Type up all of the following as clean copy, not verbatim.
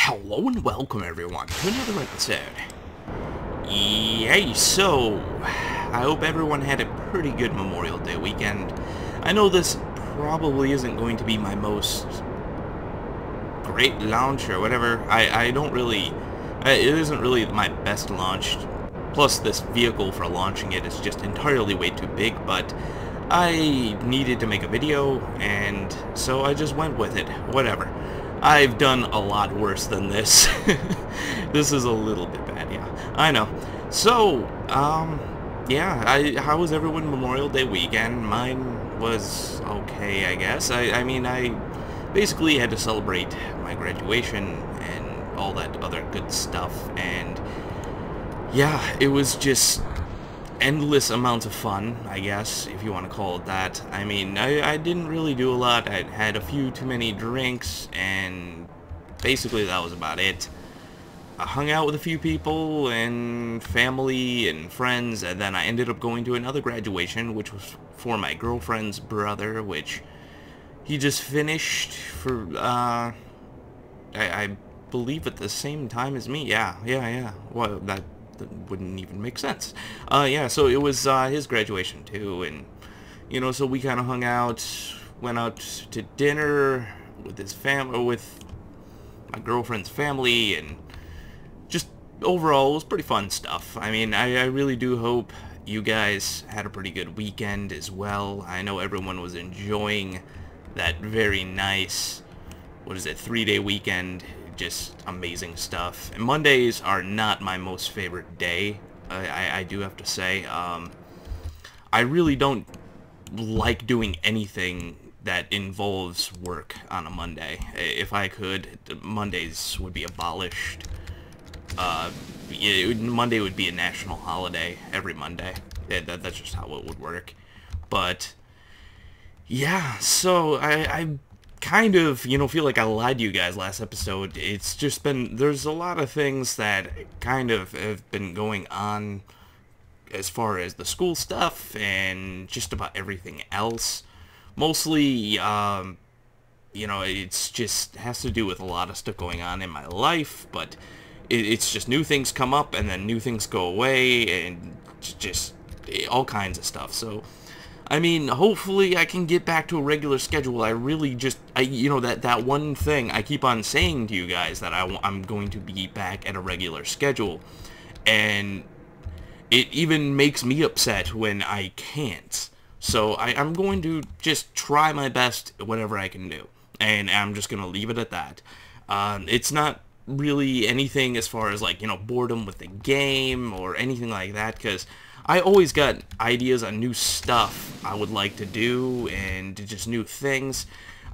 Hello and welcome everyone to another episode. Yay, so I hope everyone had a pretty good Memorial Day weekend. I know this probably isn't going to be my most great launch or whatever. I don't really, it isn't really my best launch. Plus this vehicle for launching it is just entirely way too big, but I needed to make a video and so I just went with it, whatever. I've done a lot worse than this. This is a little bit bad, yeah. I know. So, yeah, how was everyone Memorial Day weekend? Mine was okay, I guess. I mean, I basically had to celebrate my graduation and all that other good stuff, and yeah, it was just endless amounts of fun, I guess, if you want to call it that. I mean, I didn't really do a lot. I had a few too many drinks, and basically that was about it. I hung out with a few people, and family, and friends, and then I ended up going to another graduation, which was for my girlfriend's brother, which he just finished for, I believe at the same time as me. Yeah. Well, that wouldn't even make sense. Yeah, so it was his graduation too, and you know, so we kind of hung out, went out to dinner with his family, with my girlfriend's family, and just overall it was pretty fun stuff. I mean, I really do hope you guys had a pretty good weekend as well. I know everyone was enjoying that very nice, what is it, 3-day weekend. Just amazing stuff. And Mondays are not my most favorite day, I do have to say. I really don't like doing anything that involves work on a Monday. If I could, Mondays would be abolished. Monday would be a national holiday every Monday. That's just how it would work. But yeah, so I kind of, you know, feel like I lied to you guys last episode. It's just been, there's a lot of things that kind of have been going on as far as the school stuff and just about everything else. Mostly, you know, it's just has to do with a lot of stuff going on in my life, but it's just new things come up and then new things go away and just all kinds of stuff. So I mean, hopefully I can get back to a regular schedule. I really just, you know, that one thing I keep on saying to you guys, that I'm going to be back at a regular schedule, and it even makes me upset when I can't. So I'm going to just try my best whatever I can do, and I'm just going to leave it at that. It's not really anything as far as, like, you know, boredom with the game or anything like that, because I always got ideas on new stuff I would like to do and just new things.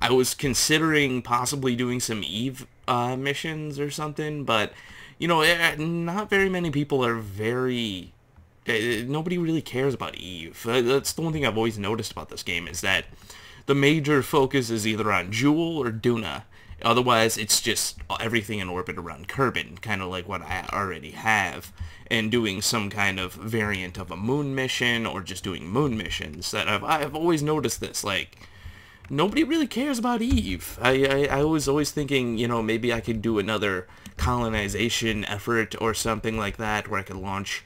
I was considering possibly doing some Eve missions or something, but, you know, not very many people are very... nobody really cares about Eve. That's the one thing I've always noticed about this game, is that the major focus is either on Jewel or Duna. Otherwise, it's just everything in orbit around Kerbin, kind of like what I already have, and doing some kind of variant of a moon mission, or just doing moon missions. That I've always noticed this, like, nobody really cares about Eve. I was always thinking, you know, maybe I could do another colonization effort or something like that, where I could launch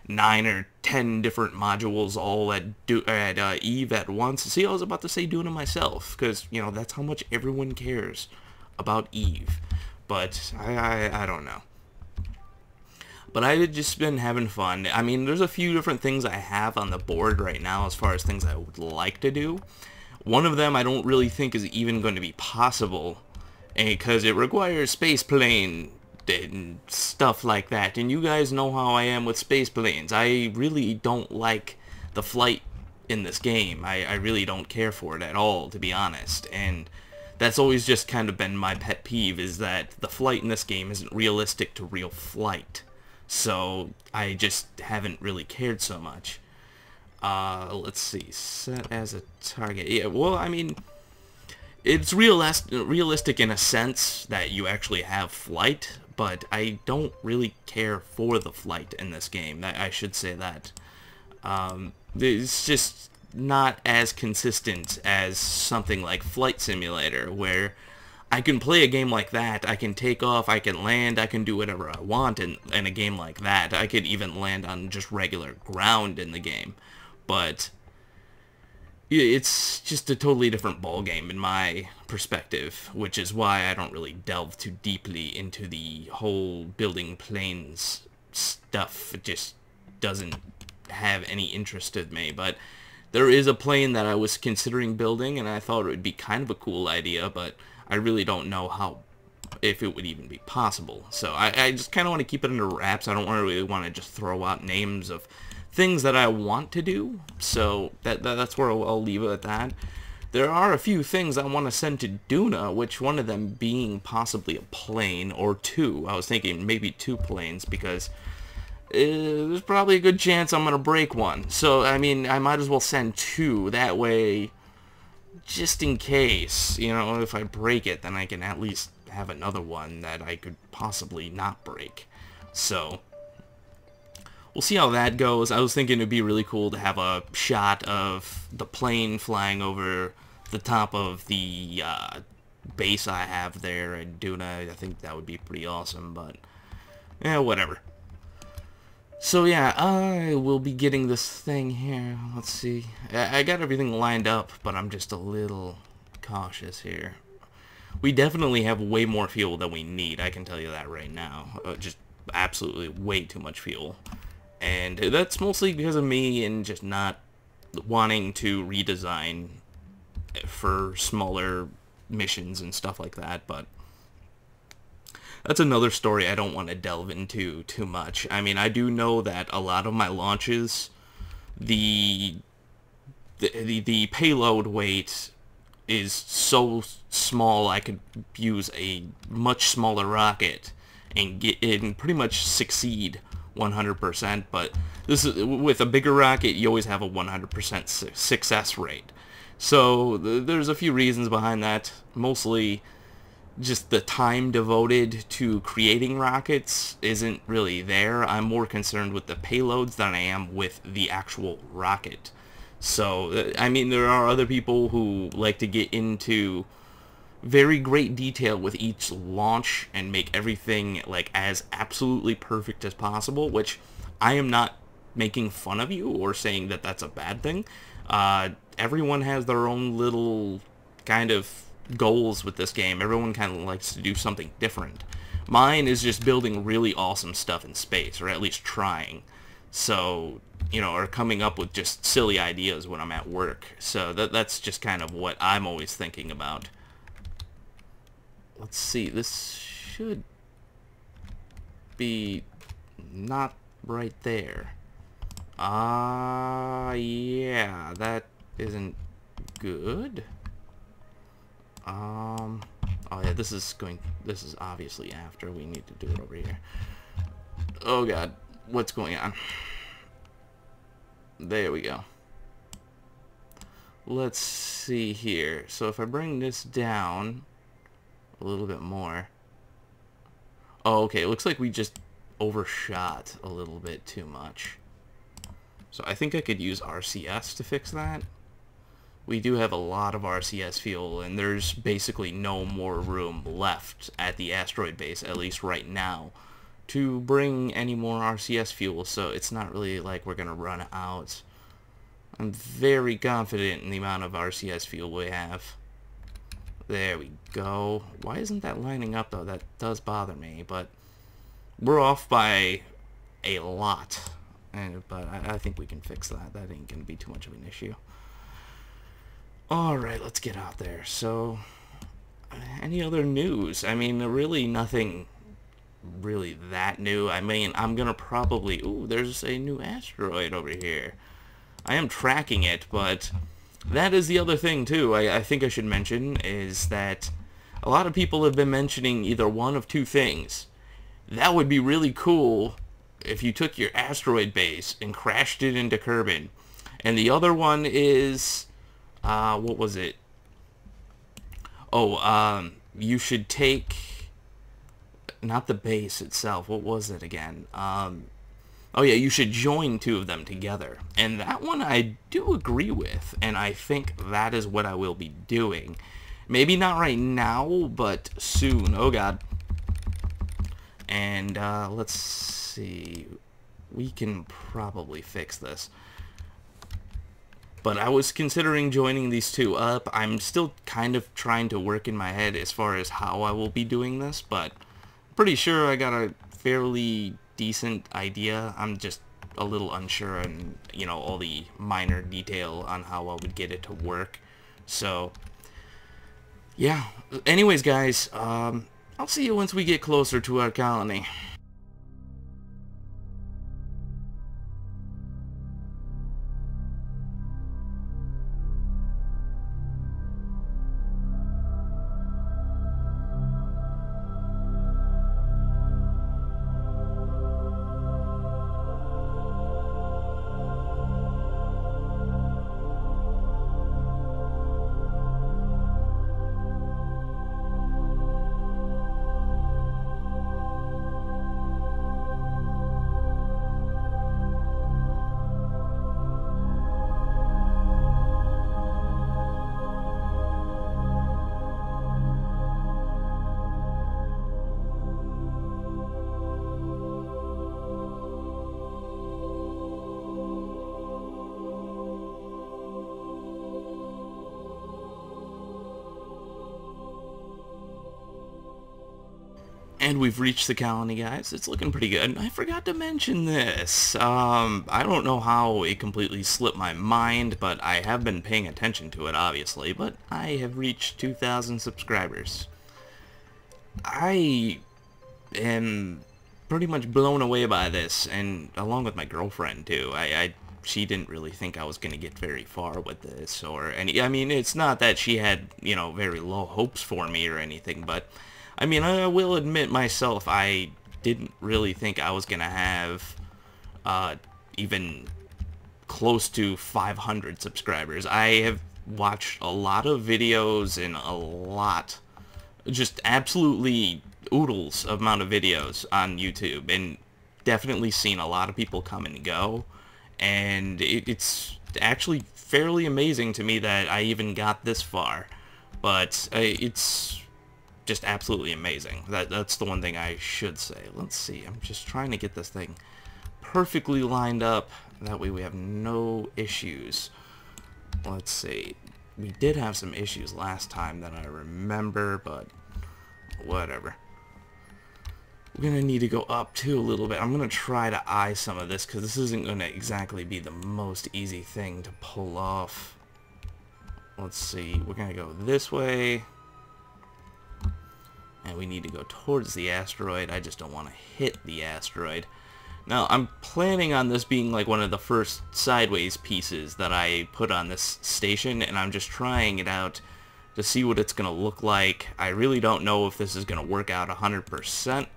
9 or 10 different modules all at Eve at once. See, I was about to say Duna myself, because, you know, that's how much everyone cares about Eve. But I don't know. But I've just been having fun. I mean, there's a few different things I have on the board right now as far as things I would like to do. One of them I don't really think is even going to be possible, because it requires space plane and stuff like that. And you guys know how I am with space planes. I really don't like the flight in this game. I really don't care for it at all, to be honest. And that's always just kind of been my pet peeve, is that the flight in this game isn't realistic to real flight. So I just haven't really cared so much. Let's see, set as a target. Yeah, well, I mean, it's realistic in a sense that you actually have flight, but I don't really care for the flight in this game. I should say that. It's just not as consistent as something like Flight Simulator, where I can play a game like that. I can take off, I can land, I can do whatever I want in a game like that. I could even land on just regular ground in the game. But it's just a totally different ballgame in my perspective, which is why I don't really delve too deeply into the whole building planes stuff. It just doesn't have any interest in me. But there is a plane that I was considering building, and I thought it would be kind of a cool idea, but I really don't know if it would even be possible. So I just kind of want to keep it under wraps. I don't really want to just throw out names of things that I want to do. So that's where I'll leave it at that. There are a few things I want to send to Duna, which one of them being possibly a plane or two. I was thinking maybe 2 planes, because there's probably a good chance I'm going to break one. So, I mean, I might as well send 2. That way, just in case, you know, if I break it, then I can at least have another one that I could possibly not break. So we'll see how that goes. I was thinking it'd be really cool to have a shot of the plane flying over the top of the base I have there at Duna. I think that would be pretty awesome, but yeah, whatever. So yeah, I will be getting this thing here. Let's see. I got everything lined up, but I'm just a little cautious here. We definitely have way more fuel than we need, I can tell you that right now. Just absolutely way too much fuel. And that's mostly because of me and just not wanting to redesign for smaller missions and stuff like that, but that's another story I don't want to delve into too much. I mean, I do know that a lot of my launches, the payload weight is so small I could use a much smaller rocket and pretty much succeed 100%. But this is with a bigger rocket, you always have a 100% success rate. So there's a few reasons behind that. Mostly just the time devoted to creating rockets isn't really there. I'm more concerned with the payloads than I am with the actual rocket. So, I mean, there are other people who like to get into very great detail with each launch and make everything like as absolutely perfect as possible, which I am not making fun of you or saying that that's a bad thing. Everyone has their own little kind of goals with this game. Everyone kind of likes to do something different. Mine is just building really awesome stuff in space, or at least trying. So, you know, or coming up with just silly ideas when I'm at work. So that's just kind of what I'm always thinking about. Let's see, this should be not right there. Yeah, that isn't good. Oh yeah, this is obviously after. We need to do it over here. Oh god, what's going on? There we go. Let's see here. So if I bring this down a little bit more. Oh, okay, it looks like we just overshot a little bit too much. So I think I could use RCS to fix that. We do have a lot of RCS fuel, and there's basically no more room left at the asteroid base, at least right now, to bring any more RCS fuel, so it's not really like we're going to run out. I'm very confident in the amount of RCS fuel we have. There we go. Why isn't that lining up, though? That does bother me, but we're off by a lot. But I think we can fix that. That ain't going to be too much of an issue. Alright, let's get out there. So, any other news? I mean, really nothing really that new. I mean, I'm going to probably... Ooh, there's a new asteroid over here. I am tracking it, but that is the other thing, too. I think I should mention, is that a lot of people have been mentioning either one of 2 things. That would be really cool if you took your asteroid base and crashed it into Kerbin. And the other one is... what was it? Oh, you should take... Not the base itself. What was it again? Oh yeah, you should join 2 of them together. And that one I do agree with. And I think that is what I will be doing. Maybe not right now, but soon. Oh god. And let's see. We can probably fix this. But I was considering joining these two up. I'm still kind of trying to work in my head as far as how I will be doing this, but I'm pretty sure I got a fairly decent idea. I'm just a little unsure on, you know, all the minor detail on how I would get it to work. So, yeah. Anyways, guys, I'll see you once we get closer to our colony. And we've reached the colony, guys. It's looking pretty good. I forgot to mention this. I don't know how it completely slipped my mind, but I have been paying attention to it, obviously. But I have reached 2,000 subscribers. I am pretty much blown away by this, and along with my girlfriend, too. She didn't really think I was going to get very far with this, or any. I mean, it's not that she had, you know, very low hopes for me or anything, but I mean, I will admit myself, I didn't really think I was going to have even close to 500 subscribers. I have watched a lot of videos and a lot, just absolutely oodles of amount of videos on YouTube, and definitely seen a lot of people come and go, and it's actually fairly amazing to me that I even got this far, but it's just absolutely amazing. That's the one thing I should say. Let's see. I'm just trying to get this thing perfectly lined up. That way we have no issues. Let's see. We did have some issues last time that I remember, but whatever. We're going to need to go up too a little bit. I'm going to try to eye some of this because this isn't going to exactly be the most easy thing to pull off. Let's see. We're going to go this way. And we need to go towards the asteroid. I just don't want to hit the asteroid. Now, I'm planning on this being like one of the first sideways pieces that I put on this station, and I'm just trying it out to see what it's going to look like. I really don't know if this is going to work out 100%.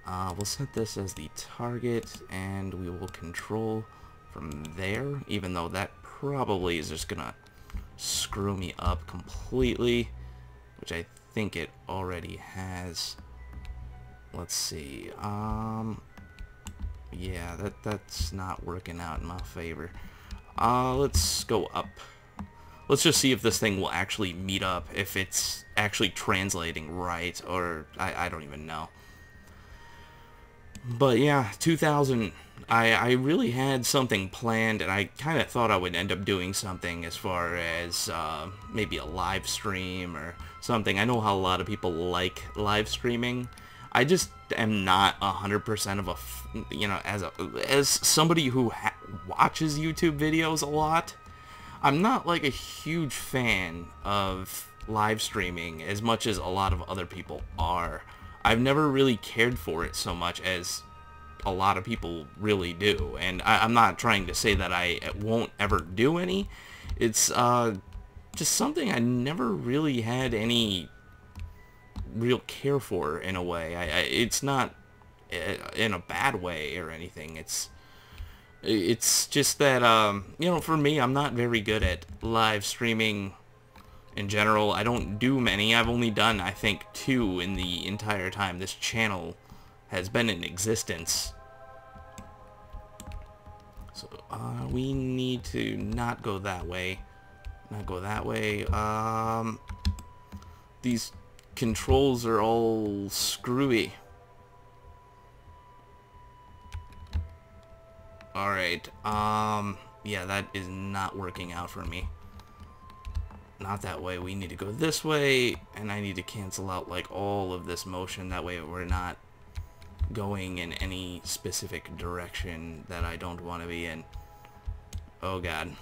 We'll set this as the target, and we will control from there, even though that probably is just going to screw me up completely, which I think it already has. Let's see. Yeah, that's not working out in my favor. Let's go up. Let's just see if this thing will actually meet up, if it's actually translating right, or I don't even know. But yeah, 2,000. I really had something planned, and I kind of thought I would end up doing something as far as maybe a live stream or something. I know how a lot of people like live streaming. I just am not 100% of a, you know, as somebody who watches YouTube videos a lot, I'm not like a huge fan of live streaming as much as a lot of other people are. I've never really cared for it so much as a lot of people really do, and I'm not trying to say that I won't ever do any. It's just something I never really had any real care for, in a way. It's not in a bad way or anything. It's just that you know, for me, I'm not very good at live streaming in general. I don't do many. I've only done, I think, 2 in the entire time this channel has been in existence. So we need to not go that way. Not go that way. these controls are all screwy. Alright, yeah, that is not working out for me. Not that way. We need to go this way, and I need to cancel out, like, all of this motion. That way we're not going in any specific direction that I don't want to be in. Oh, God.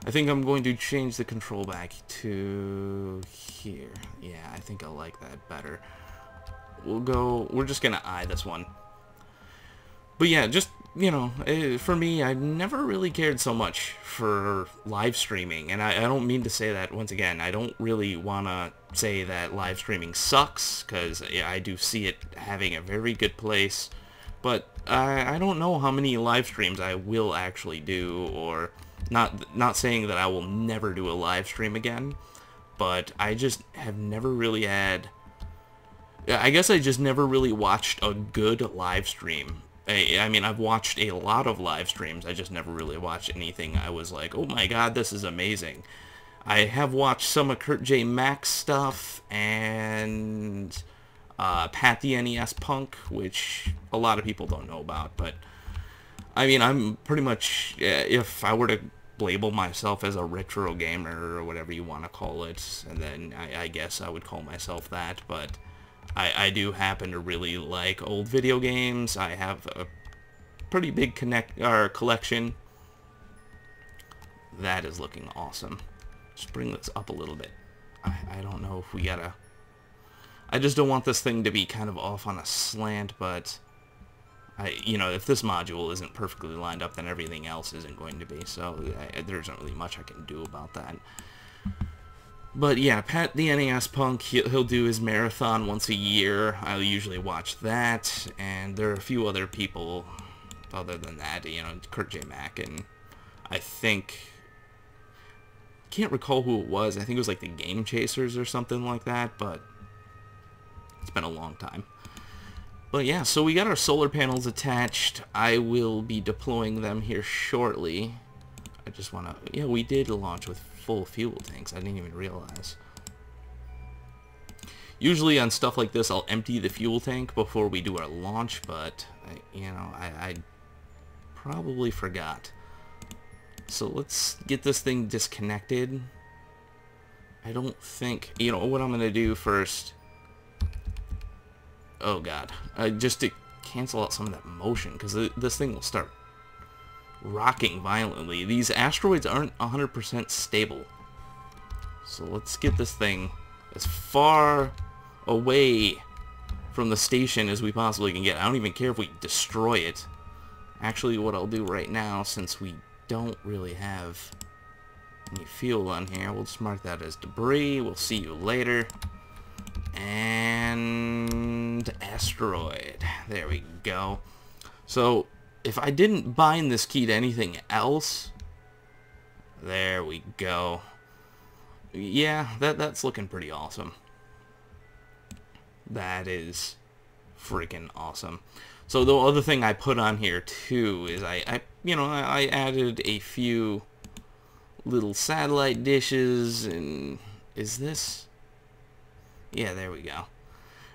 I think I'm going to change the control back to here. Yeah, I think I like that better. We're just gonna eye this one. But yeah, just, you know, for me, I've never really cared so much for live streaming. And I don't mean to say that, once again, I don't really want to say that live streaming sucks, because yeah, I do see it having a very good place. But I don't know how many live streams I will actually do, or not saying that I will never do a live stream again, but I just have never really had... I guess I just never really watched a good live stream. I mean, I've watched a lot of live streams, I just never really watched anything I was like, oh my god, this is amazing. I have watched some of Kurt J. Mack's stuff, and Pat the NES Punk, which a lot of people don't know about, but I mean, I'm pretty much, if I were to label myself as a retro gamer, or whatever you want to call it, and then I guess I would call myself that, but I do happen to really like old video games. I have a pretty big collection. That is looking awesome. Just bring this up a little bit. I don't know if we gotta... I just don't want this thing to be kind of off on a slant, but you know, if this module isn't perfectly lined up, then everything else isn't going to be, so there isn't really much I can do about that. But yeah, Pat the NES Punk, he'll do his marathon once a year. I'll usually watch that, and there are a few other people other than that, you know, Kurt J. Mack, and I think... can't recall who it was. I think it was like the Game Chasers or something like that, but it's been a long time. But yeah, so we got our solar panels attached. I will be deploying them here shortly. I just want to... yeah, we did launch with full fuel tanks. I didn't even realize. Usually on stuff like this, I'll empty the fuel tank before we do our launch, but, you know, I probably forgot. So let's get this thing disconnected. I don't think... you know, what I'm going to do first... oh god. Just to cancel out some of that motion, because this thing will start rocking violently. These asteroids aren't 100% stable. So let's get this thing as far away from the station as we possibly can get. I don't even care if we destroy it. Actually, what I'll do right now, since we don't really have any fuel on here, we'll just mark that as debris. We'll see you later. And Asteroid. There we go. So if I didn't bind this key to anything else, there we go. Yeah, that's looking pretty awesome. That is freaking awesome. So the other thing I put on here too is I added a few little satellite dishes, and is this... yeah, there we go.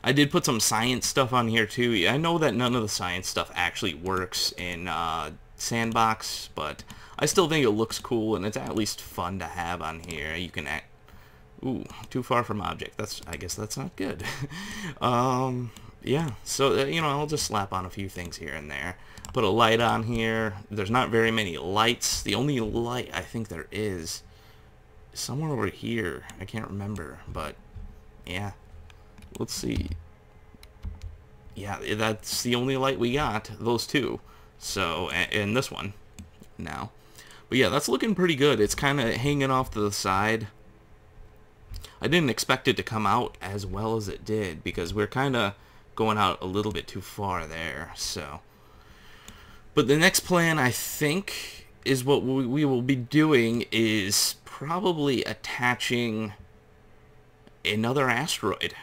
I did put some science stuff on here too. I know that none of the science stuff actually works in Sandbox, but I still think it looks cool, and it's at least fun to have on here. You can ooh, too far from object. I guess that's not good. Yeah, so, you know, I'll just slap on a few things here and there. Put a light on here. There's not very many lights. The only light I think there is somewhere over here. I can't remember, but yeah. Let's see. Yeah, that's the only light we got. Those two. So, and this one now. But yeah, that's looking pretty good. It's kind of hanging off to the side. I didn't expect it to come out as well as it did, because we're kind of going out a little bit too far there. So, but the next plan, I think, is what we will be doing is probably attaching another asteroid.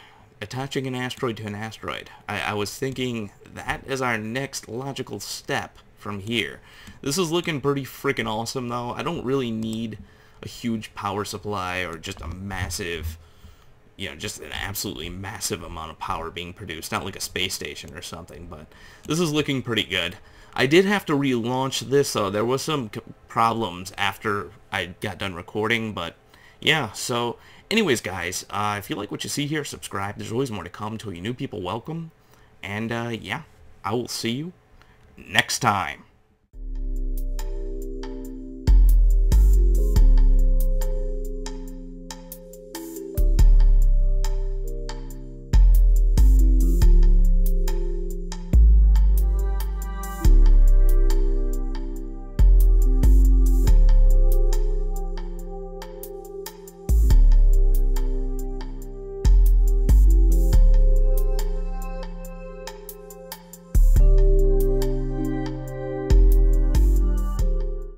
Attaching an asteroid to an asteroid. I was thinking that is our next logical step from here. This is looking pretty freaking awesome, though. I don't really need a huge power supply or just a massive you know, just an absolutely massive amount of power being produced. Not like a space station or something, but this is looking pretty good. I did have to relaunch this, though. There was some problems after I got done recording, but yeah, so anyways, guys, if you like what you see here, subscribe. There's always more to come. To you new people, welcome. And yeah, I will see you next time.